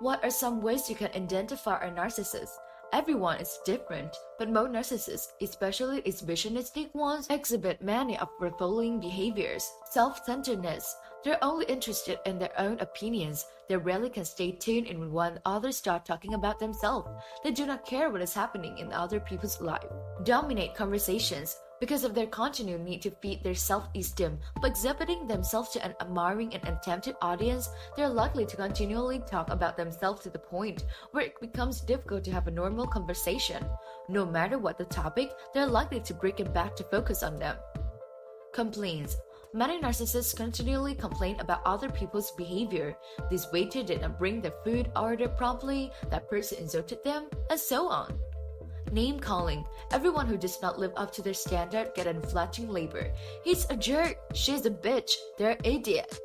What are some ways you can identify a narcissist? Everyone is different, but most narcissists, especially exhibitionistic ones, exhibit many of the following behaviors. Self-centeredness. They're only interested in their own opinions. They rarely can stay tuned in when others start talking about themselves. They do not care what is happening in other people's life. Dominate conversations. Because of their continual need to feed their self-esteem by exhibiting themselves to an admiring and attentive audience, they are likely to continually talk about themselves to the point where it becomes difficult to have a normal conversation. No matter what the topic, they are likely to bring it back to focus on them. Complaints. Many narcissists continually complain about other people's behavior. This waiter did not bring their food order promptly, that person insulted them, and so on. Name calling. Everyone who does not live up to their standard get an flattering label. He's a jerk, she's a bitch, they're an idiot.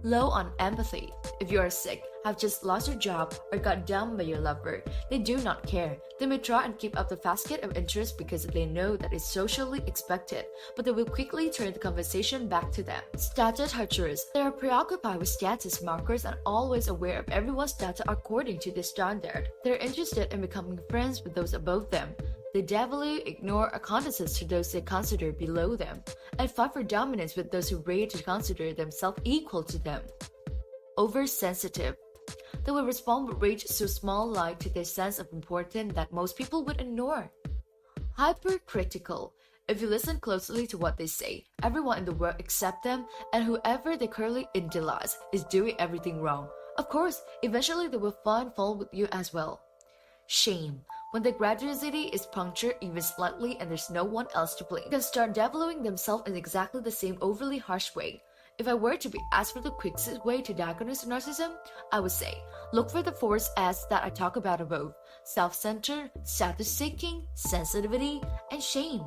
Low on empathy. If you are sick, have just lost your job, or got dumped by your lover, they do not care. They may try and keep up the basket of interest because they know that it's socially expected, but they will quickly turn the conversation back to them. Status hunters. They are preoccupied with status markers and always aware of everyone's status according to their standard. They're interested in becoming friends with those above them. They devilly ignore acquaintances to those they consider below them, and fight for dominance with those who rate to consider themselves equal to them. Oversensitive. They will respond with rage so small like to their sense of importance that most people would ignore. Hypercritical. If you listen closely to what they say, everyone in the world except them and whoever they currently idolize is doing everything wrong. Of course, eventually they will find fault with you as well. Shame. When the graduosity is punctured even slightly and there's no one else to blame, they can start devaluing themselves in exactly the same overly harsh way. If I were to be asked for the quickest way to diagnose narcissism, I would say, look for the 4 S's that I talk about above: self-centered, status-seeking, sensitivity, and shame.